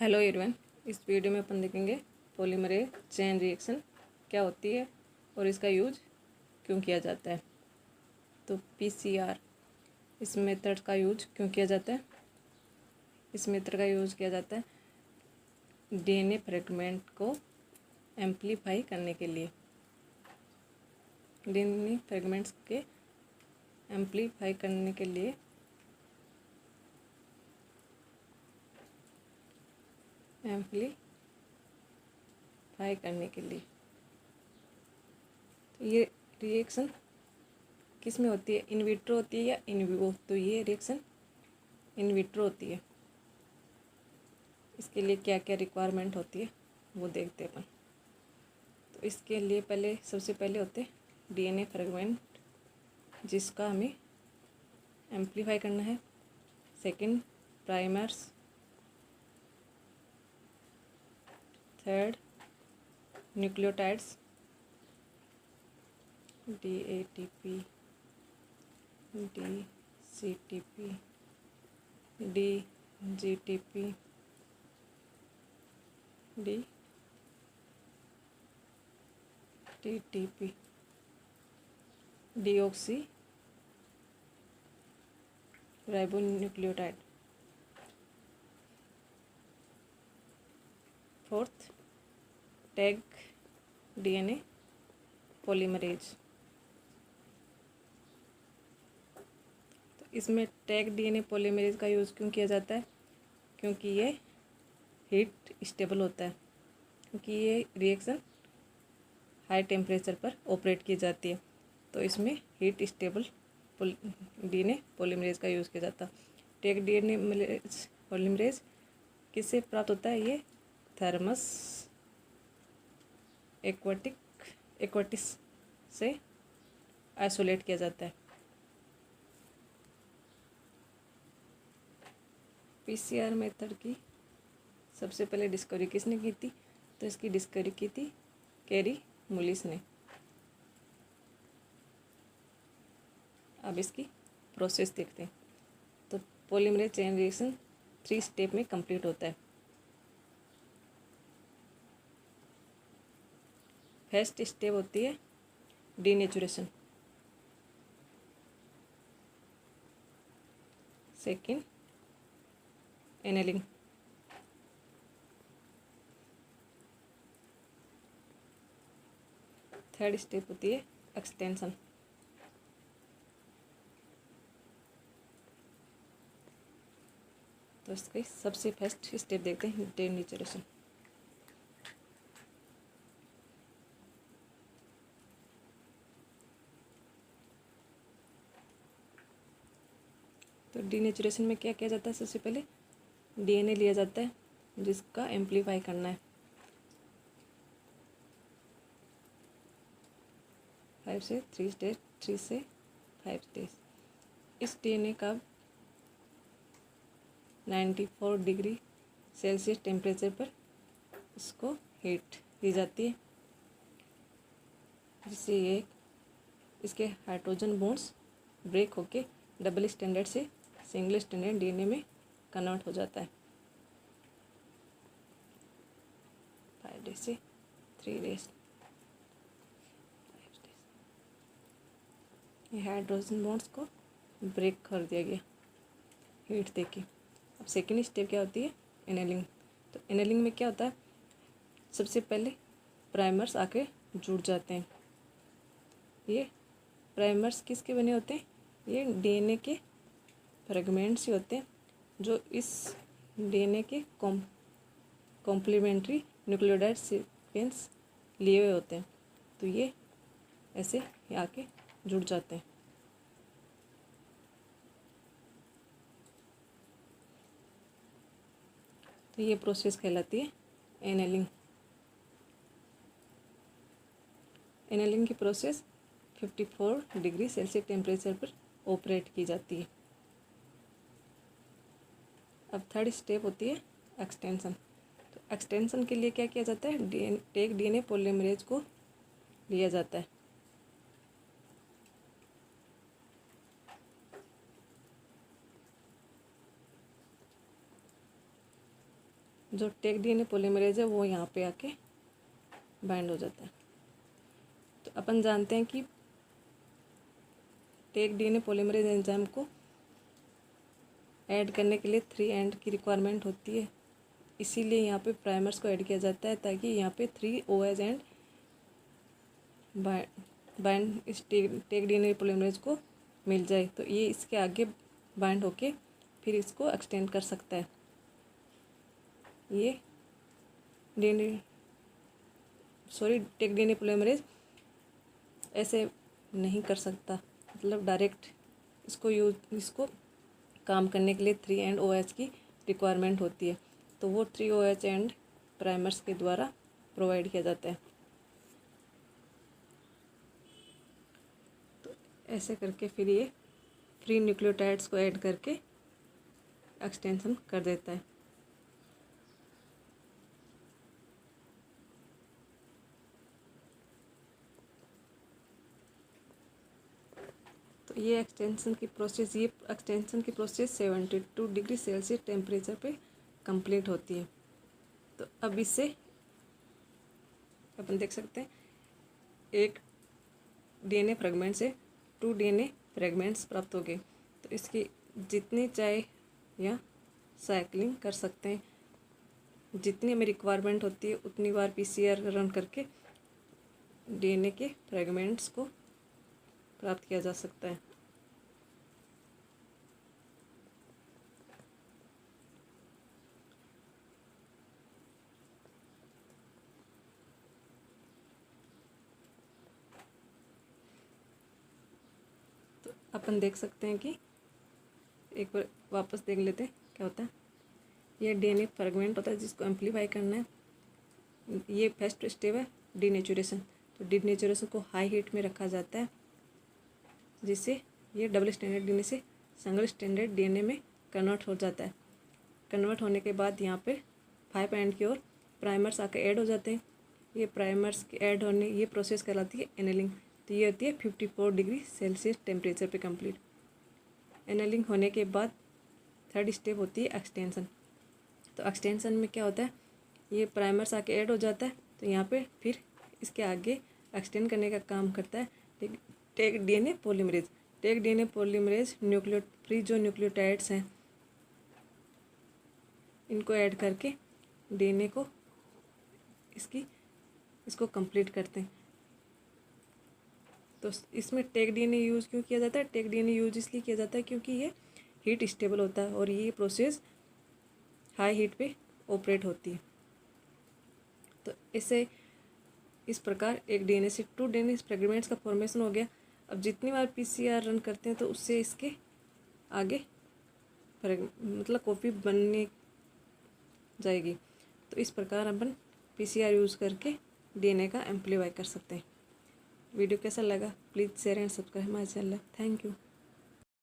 Hello everyone. इस video में अपन देखेंगे पॉलीमरेज चेन रिएक्शन क्या होती है और इसका यूज क्यों किया जाता है। तो पीसीआर इस मेथड का यूज क्यों किया जाता है। इस मेथड का यूज किया जाता है डीएनए फ्रेगमेंट को एम्पलीफाई करने के लिए। डीएनए फ्रेगमेंट्स के एम्पलीफाई करने के लिए तो ये रिएक्शन किस में होती है, इन विट्रो होती है या इन विवो। तो ये रिएक्शन इन विट्रो होती है। इसके लिए क्या क्या रिक्वायरमेंट होती है वो देखते हैं अपन। तो इसके लिए सबसे पहले होते हैं डीएनए फ्रेगमेंट जिसका हमें एम्पलीफाई करना है। Second primers, third nucleotides DATP, DCTP, DGTP, DTP, deoxy ribonucleotide. Fourth tag DNA polymerase. तो इसमें टैग डीएनए पॉलीमरेज का यूज़ क्यों किया जाता है, क्योंकि ये हीट स्टेबल होता है, क्योंकि ये रिएक्शन हाई टेम्परेचर पर ऑपरेट की जाती है। तो इसमें हीट स्टेबल डीएनए पॉलीमरेज का यूज़ किया जाता है। टैग डीएनए पॉलीमरेज किससे प्राप्त होता है, ये थर्मस एक्वाटिस से आइसोलेट किया जाता है। पीसीआर मेथड की सबसे पहले डिस्कवरी किसने की थी, तो इसकी डिस्कवरी की थी कैरी मुलिस ने। अब इसकी प्रोसेस देखते हैं। तो पॉलीमरेज चेन रिएक्शन 3 स्टेप में कंप्लीट होता है। फर्स्ट स्टेप होती है denaturation, second annealing, third step होती है एक्सटेंशन। तो इसकी सबसे फर्स्ट स्टेप देखते हैं डीनेचुरेशन। तो डीनेचुरेशन में क्या किया जाता है, सबसे पहले डीएनए लिया जाता है जिसका एम्पलीफाई करना है 5 से 3 स्टेज, 3 से 5 स्टेज। इस डीएनए का 94 डिग्री सेल्सियस टेम्परेचर पर इसको हीट दी जाती है, जिससे ये इसके हाइड्रोजन बॉन्ड्स ब्रेक होके डबल स्टैंडर्ड से सिंगल स्टैंडर्ड डीएनए में कन्वर्ट हो जाता है 5 डेज से 3 डेज। ये हाइड्रोजन बॉन्ड्स को ब्रेक कर दिया गया हीट देके। अब सेकेंड स्टेप क्या होती है, एनेलिंग। तो एनेलिंग में क्या होता है, सबसे पहले प्राइमर्स आके जुड़ जाते हैं। ये प्राइमर्स किसके बने होते हैं, ये डीएनए के फ्रेगमेंट्स ही होते हैं जो इस डीएनए के कॉम्प्लीमेंट्री न्यूक्लियोटाइड सीक्वेंस लिए हुए होते हैं। तो ये ऐसे आके जुड़ जाते हैं। तो ये प्रोसेस कहलाती है एनेलिंग। एनेलिंग की प्रोसेस 54 डिग्री सेल्सियस टेम्परेचर पर ऑपरेट की जाती है। अब थर्ड स्टेप होती है एक्सटेंशन। तो एक्सटेंशन के लिए क्या किया जाता है, टैग डीएनए पॉलीमरेज को लिया जाता है। जो टेक डीएनए पॉलीमरेज है वो यहाँ पे आके बाइंड हो जाता है। तो अपन जानते हैं कि टेक डीएनए पॉलीमरेज एंजाइम को ऐड करने के लिए 3 एंड की रिक्वायरमेंट होती है, इसीलिए यहाँ पे प्राइमर्स को ऐड किया जाता है ताकि यहाँ पे 3 OH एंड बाइंड इस टेक डीएनए पॉलीमरेज को मिल जाए, तो ये इसके आगे बाइंड होके फिर इसको एक्सटेंड कर सकता है। ये टेक डीएनए पॉलीमरेज ऐसे नहीं कर सकता, मतलब डायरेक्ट इसको काम करने के लिए 3 एंड OH की रिक्वायरमेंट होती है, तो वो 3 OH एंड प्राइमर्स के द्वारा प्रोवाइड किया जाता है। तो ऐसे करके फिर ये फ्री न्यूक्लियोटाइड्स को ऐड करके एक्सटेंशन कर देता है। तो ये एक्सटेंशन की प्रोसेस 72 डिग्री सेल्सियस टेम्परेचर पे कंप्लीट होती है। तो अब इससे अपन देख सकते हैं एक डीएनए फ्रेगमेंट से 2 डीएनए फ्रेगमेंट्स प्राप्त हो गए। तो इसकी जितनी चाहे या साइक्लिंग कर सकते हैं, जितनी हमें रिक्वायरमेंट होती है उतनी बार PCR रन करके डीएनए के फ्रेगमेंट्स को प्राप्त किया जा सकता है। तो अपन देख सकते हैं कि एक बार वापस देख लेते हैं क्या होता है। ये डीएनए फ्रेगमेंट होता है जिसको एम्पलीफाई करना है। ये फर्स्ट स्टेप है डीनेचुरेशन। तो डीनेचुरेशन को हाई हीट में रखा जाता है जिससे ये डबल स्टैंडर्ड डीएनए से सिंगल स्टैंडर्ड डीएनए में कन्वर्ट हो जाता है। कन्वर्ट होने के बाद यहाँ पे 5 एंड की ओर प्राइमर्स आकर ऐड हो जाते हैं। ये प्राइमर्स के ऐड होने ये प्रोसेस कहलाती है एनेलिंग। तो ये होती है 54 डिग्री सेल्सियस टेम्परेचर पे कंप्लीट। एनेलिंग होने के बाद थर्ड स्टेप होती है एक्सटेंशन। तो एक्सटेंशन में क्या होता है, ये प्राइमर्स आके ऐड हो जाता है, तो यहाँ पे फिर इसके आगे एक्सटेंड करने का काम करता है Taq DNA polymerase. Taq DNA polymerase free जो न्यूक्लियोटाइड्स हैं इनको ऐड करके डीएनए को इसको कंप्लीट करते हैं। तो इसमें टेक डीएनए यूज़ क्यों किया जाता है? टेक डीएनए यूज़ इसलिए किया जाता है क्योंकि ये हीट स्टेबल होता है और ये प्रोसेस हाई हीट पे ऑपरेट होती है। तो इस प्रकार एक डीएनए से 2 डीएनए फ्रेगमेंट्स का फॉर्मेशन हो गया। अब जितनी बार PCR रन करते हैं तो उससे इसके आगे मतलब कॉपी बनने जाएगी। तो इस प्रकार अपन PCR यूज़ करके डीएनए का एम्पलीफाई कर सकते हैं। वीडियो कैसा लगा please share and subscribe my channel. Thank you.